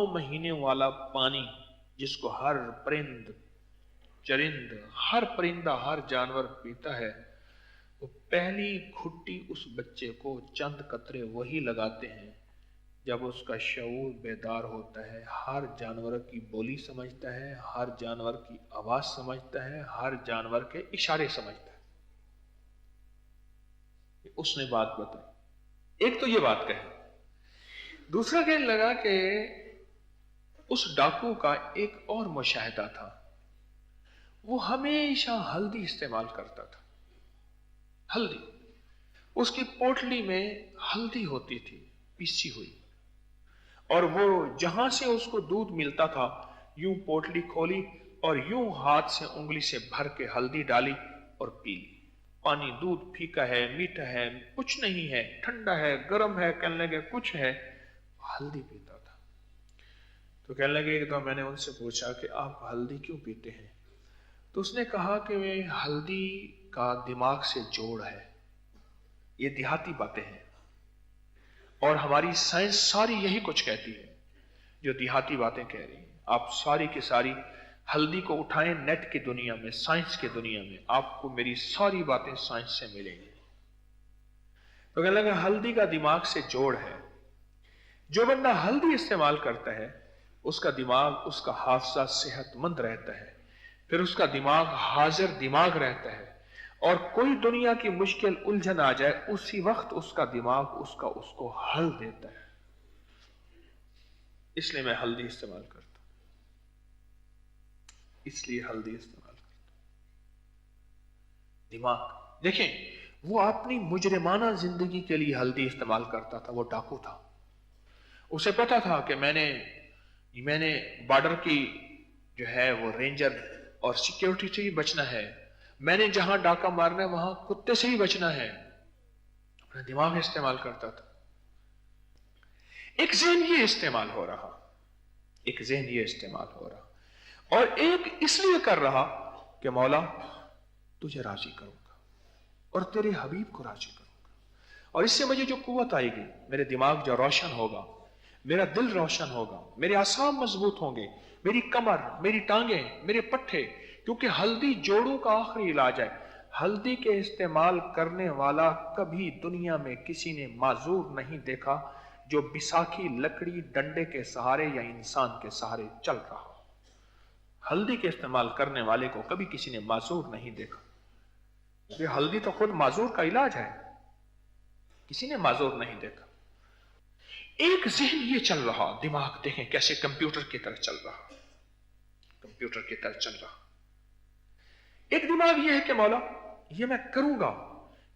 महीने वाला पानी जिसको हर परिंद चरिंद, हर परिंदा, हर जानवर पीता है, वो पहली घुट्टी उस बच्चे को चंद कतरे वही लगाते हैं जब उसका शऊर बेदार होता है, हर जानवर की बोली समझता है, हर जानवर की आवाज समझता है, हर जानवर के इशारे समझता है। उसने बात बताई। एक तो ये बात कही। दूसरा कहने लगा कि उस डाकू का एक और मुशाहिदा था। वो हमेशा हल्दी इस्तेमाल करता था। हल्दी, उसकी पोटली में हल्दी होती थी पीसी हुई, और वो जहां से उसको दूध मिलता था यूं पोटली खोली और यूं हाथ से उंगली से भर के हल्दी डाली और पी ली। पानी, दूध फीका है, मीठा है, कुछ नहीं है, ठंडा है, गर्म है, कहने लगे कुछ है, हल्दी पीता था। तो कहने लगे कि तो मैंने उनसे पूछा कि आप हल्दी क्यों पीते हैं? तो उसने कहा कि वे हल्दी का दिमाग से जोड़ है। ये देहाती बातें हैं और हमारी साइंस सारी यही कुछ कहती है जो देहाती बातें कह रही है। आप सारी की सारी हल्दी को उठाएं नेट की दुनिया में, साइंस की दुनिया में, आपको मेरी सारी बातें साइंस से मिलेंगी। तो कहने लगा हल्दी का दिमाग से जोड़ है। जो बंदा हल्दी इस्तेमाल करता है उसका दिमाग, उसका हादसा सेहतमंद रहता है, फिर उसका दिमाग हाजिर दिमाग रहता है, और कोई दुनिया की मुश्किल उलझन आ जाए उसी वक्त उसका दिमाग उसको हल देता है। इसलिए मैं हल्दी इस्तेमाल करता हूं, इसलिए हल्दी इस्तेमाल करता हूं। दिमाग देखें, वो अपनी मुजरिमाना जिंदगी के लिए हल्दी इस्तेमाल करता था। वो डाकू था, उसे पता था कि मैंने बॉर्डर की जो है वो रेंजर और सिक्योरिटी से ही बचना है, मैंने जहां डाका मारना है वहां कुत्ते से ही बचना है। अपना दिमाग इस्तेमाल करता था। एक ज़हन ये इस्तेमाल हो रहा, एक ज़हन ये इस्तेमाल हो रहा, और एक इसलिए कर रहा कि मौला तुझे राजी करूंगा और तेरे हबीब को राजी करूंगा, और इससे मुझे जो कुव्वत आएगी, मेरे दिमाग जो रोशन होगा, मेरा दिल रोशन होगा, मेरे आसाब मजबूत होंगे, मेरी कमर, मेरी टांगें, मेरे पट्टे, क्योंकि हल्दी जोड़ों का आखिरी इलाज है। हल्दी के इस्तेमाल करने वाला कभी दुनिया में किसी ने माजूर नहीं देखा जो बिसाखी लकड़ी डंडे के सहारे या इंसान के सहारे चल रहा हो। हल्दी के इस्तेमाल करने वाले को कभी किसी ने माजूर नहीं देखा। ये हल्दी तो खुद माजूर का इलाज है, किसी ने माजूर नहीं देखा। एक ज़हन ये चल रहा, दिमाग देखें कैसे कंप्यूटर की तरह चल रहा, कंप्यूटर की तरह चल रहा। एक दिमाग ये है कि मौला ये मैं करूंगा,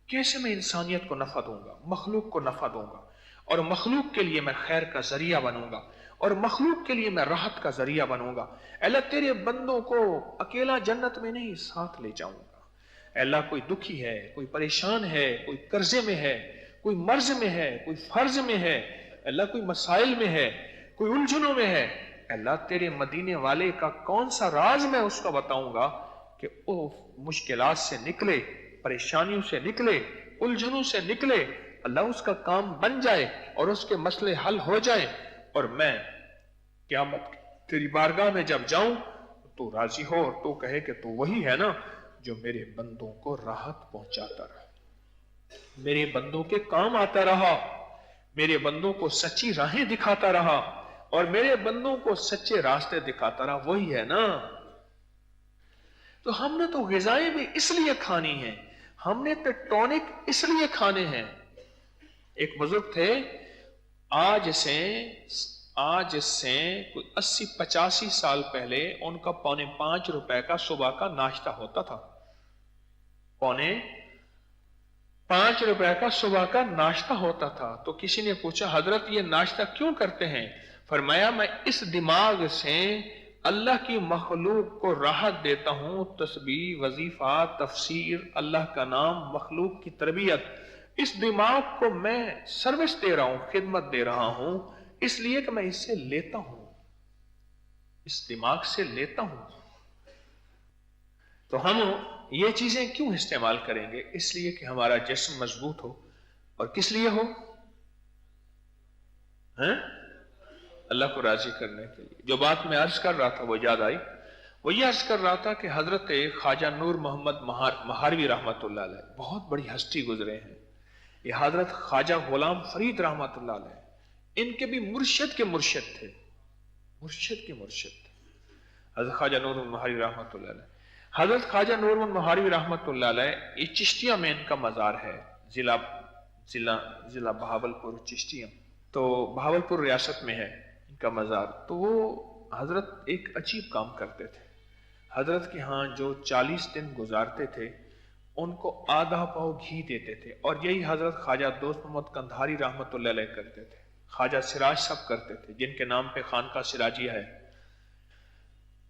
कैसे मैं इंसानियत को नफा दूंगा, मखलूक को नफा दूंगा, और मखलूक के लिए मैं खैर का जरिया बनूंगा, और मखलूक के लिए मैं राहत का जरिया बनूंगा। अल्लाह तेरे बंदों को अकेला जन्नत में नहीं साथ ले जाऊंगा। अल्लाह कोई दुखी है, कोई परेशान है, कोई कर्जे में है, कोई मर्ज में है, कोई फर्ज में है, अल्लाह कोई मसाइल में है, कोई उलझनों में है, अल्लाह तेरे मदीने वाले का कौन सा राज मैं उसको बताऊंगा कि वो मुश्किलात से निकले, परेशानियों से निकले, उलझनों से निकले, अल्लाह उसका काम बन जाए और उसके मसले हल हो जाए, और मैं क़यामत तेरी बारगाह में जब जाऊं तो राजी हो और तो कहे कि तू वही है ना जो मेरे बंदों को राहत पहुंचाता रहा, मेरे बंदों के काम आता रहा, मेरे बंदों को सच्ची राहें दिखाता रहा, और मेरे बंदों को सच्चे रास्ते दिखाता रहा, वही है ना। तो हमने तो ग़िज़ाएं भी इसलिए खानी है, हमने तो टॉनिक इसलिए खाने हैं। एक बुजुर्ग थे, आज से कोई 80-85 साल पहले उनका 4.5 रुपए का सुबह का नाश्ता होता था। 4.5 रुपए का सुबह का नाश्ता होता था। तो किसी ने पूछा हजरत ये नाश्ता क्यों करते हैं? फरमाया मैं इस दिमाग से अल्लाह की मखलूक को राहत देता हूं, तस्बीह, वजीफा, तफसीर, अल्लाह का नाम, मखलूक की तरबियत, इस दिमाग को मैं सर्विस दे रहा हूं, खिदमत दे रहा हूं, इसलिए कि मैं इससे लेता हूं, इस दिमाग से लेता हूं। तो हम ये चीजें क्यों इस्तेमाल करेंगे? इसलिए कि हमारा जिस्म मजबूत हो। और किस लिए हो? اللہ کو راضی کرنے کے لیے۔ جو بات میں عرض کر رہا تھا وہ یاد آئی، وہ یہ عرض کر رہا تھا کہ حضرت خواجہ نور محمد مہاروی رحمۃ اللہ علیہ بہت بڑی ہستی گزرے ہیں۔ یہ حضرت خواجہ غلام فرید رحمۃ اللہ علیہ ان کے بھی مرشد کے مرشد تھے، مرشد کے مرشد تھے حضرت خواجہ نور محمد مہاروی رحمۃ اللہ علیہ۔ حضرت خواجہ نور محمد مہاروی رحمۃ اللہ علیہ یہ چشتیہ میں ان کا مزار ہے، ضلع بہاولپور چشتیہ، تو بہاولپور ریاست میں ہے ان کا مزار۔ تو وہ حضرت ایک عجیب کام کرتے تھے، حضرت کے ہاں جو 40 دن گزارتے تھے ان کو آدھا پاؤ گھی دیتے تھے، اور یہی حضرت خواجہ دوست محمد قندھاری رحمۃ اللہ علیہ کرتے تھے، خواجہ سراج صاحب کرتے تھے جن کے نام پہ خانقاہ سراجیہ ہے۔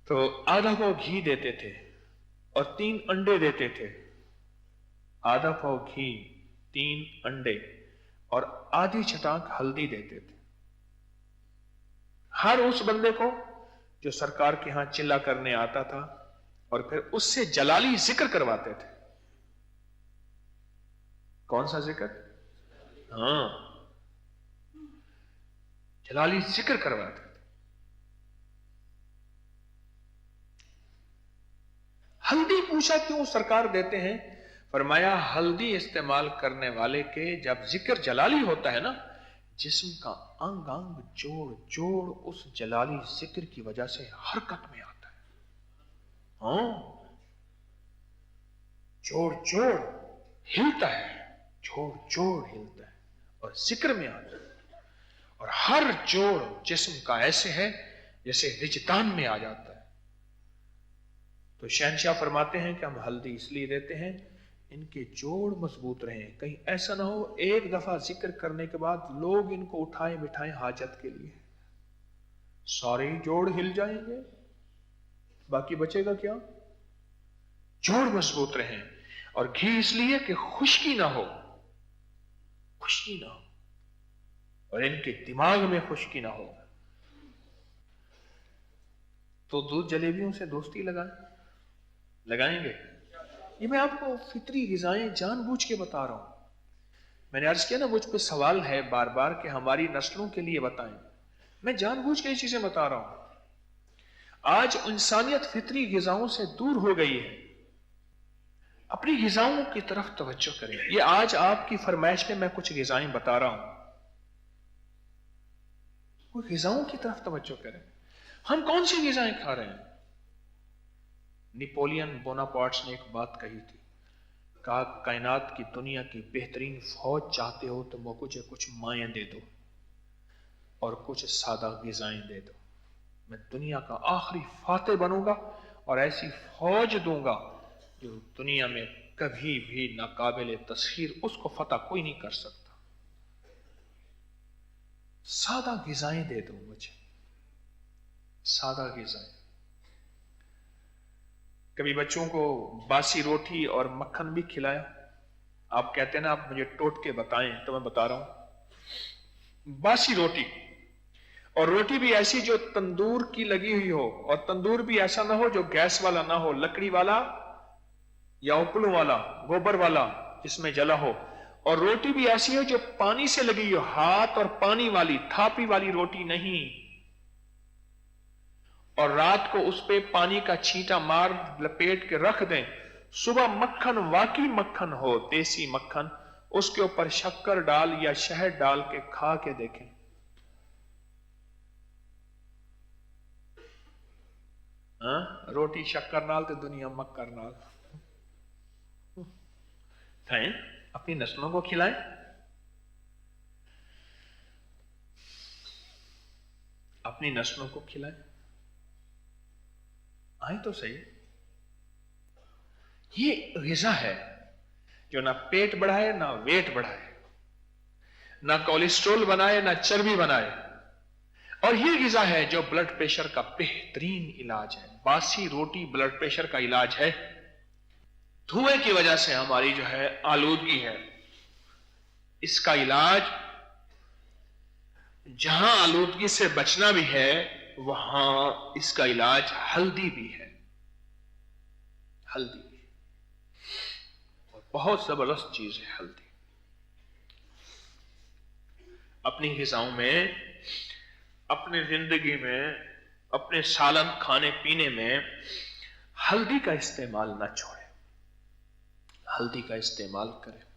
تو آدھا پاؤ گھی دیتے تھے اور 3 انڈے دیتے تھے، آدھا پاؤ گھی، 3 انڈے اور آدھی چھٹانک ہلدی دیتے تھے ہر اس بندے کو جو سرکار کے ہاں چلا کرنے آتا تھا، اور پھر اس سے جلالی ذکر کرواتے تھے۔ کون سا ذکر؟ ہاں، جلالی ذکر کرواتے تھے۔ ہلدی پوچھا کیوں سرکار دیتے ہیں؟ فرمایا ہلدی استعمال کرنے والے کے جب ذکر جلالی ہوتا ہے نا، جسم کا انگ انگ جوڑ جوڑ اس جلالی ذکر کی وجہ سے حرکت میں آتا ہے۔ ہاں، جوڑ جوڑ ہلتا ہے، جوڑ جوڑ ہلتا ہے اور ذکر میں آتا ہے، اور ہر جوڑ جسم کا ایسے ہے جیسے وجدان میں آ جاتا ہے۔ تو شہنشاہ فرماتے ہیں کہ ہم ہلدی اس لیے دیتے ہیں ان کے جوڑ مضبوط رہیں، کہیں ایسا نہ ہو ایک دفعہ ذکر کرنے کے بعد لوگ ان کو اٹھائیں بٹھائیں حاجت کے لیے، سارے جوڑ ہل جائیں گے، باقی بچے گا کیا؟ جوڑ مضبوط رہیں۔ اور گھی اس لیے کہ خشکی نہ ہو، خشکی نہ ہو، اور ان کے دماغ میں خشکی نہ ہو۔ تو دودھ جلیبیوں سے دوستی لگائیں گے؟ یہ میں آپ کو فطری غذائیں جان بوجھ کے بتا رہا ہوں۔ میں نے عرض کیا نا مجھ پہ سوال ہے بار بار کہ ہماری نسلوں کے لیے بتائیں، میں جان بوجھ کے یہ چیزیں بتا رہا ہوں۔ آج انسانیت فطری غذاؤں سے دور ہو گئی ہے، اپنی غذاؤں کی طرف توجہ کریں۔ یہ آج آپ کی فرمائش میں کچھ غذائیں بتا رہا ہوں، وہ غذاؤں کی طرف توجہ کریں۔ ہم کون سی غذائیں کھا رہے ہیں؟ نیپولین بوناپارٹس نے ایک بات کہی تھی، کہا کائنات کی دنیا کی بہترین فوج چاہتے ہو تو مجھے کچھ مائیں دے دو اور کچھ سادہ غذائیں دے دو، میں دنیا کا آخری فاتح بنوں گا اور ایسی فوج دوں گا جو دنیا میں کبھی بھی ناقابل تسخیر، اس کو فتح کوئی نہیں کر سکتا۔ سادہ غذائیں دے دو مجھے، سادہ غذائیں۔ کبھی بچوں کو باسی روٹی اور مکھن بھی کھلایا؟ آپ کہتے ہیں نا آپ مجھے ٹوٹ کے بتائیں، تو میں بتا رہا ہوں، باسی روٹی، اور روٹی بھی ایسی جو تندور کی لگی ہوئی ہو، اور تندور بھی ایسا نہ ہو جو گیس والا نہ ہو، لکڑی والا یا اپلوں والا، گوبر والا جس میں جلا ہو، اور روٹی بھی ایسی ہو جو پانی سے لگی ہو، ہاتھ اور پانی والی، تھاپی والی روٹی نہیں، اور رات کو اس پہ پانی کا چھینٹا مار لپیٹ کے رکھ دیں، صبح مکھن، واقعی مکھن ہو، دیسی مکھن، اس کے اوپر شکر ڈال یا شہد ڈال کے کھا کے دیکھیں۔ روٹی شکر نال تے دنیا مکر نال۔ اپنی نسلوں کو کھلائیں، اپنی نسلوں کو کھلائیں، آئیں تو صحیح۔ یہ غذا ہے جو نہ پیٹ بڑھائے نہ ویٹ بڑھائے، نہ کولیسٹرول بنائے نہ چربی بنائے، اور یہ غذا ہے جو بلڈ پریشر کا بہترین علاج ہے۔ باسی روٹی بلڈ پریشر کا علاج ہے۔ دھوئے کی وجہ سے ہماری جو ہے آلودگی ہے، اس کا علاج جہاں آلودگی سے بچنا بھی ہے وہاں اس کا علاج ہلدی بھی ہے، ہلدی بھی، اور بہت زبردست چیز ہے ہلدی۔ اپنی غذاؤں میں اپنی زندگی میں اپنے سالن کھانے پینے میں ہلدی کا استعمال نہ چھوڑے، ہلدی کا استعمال کرے۔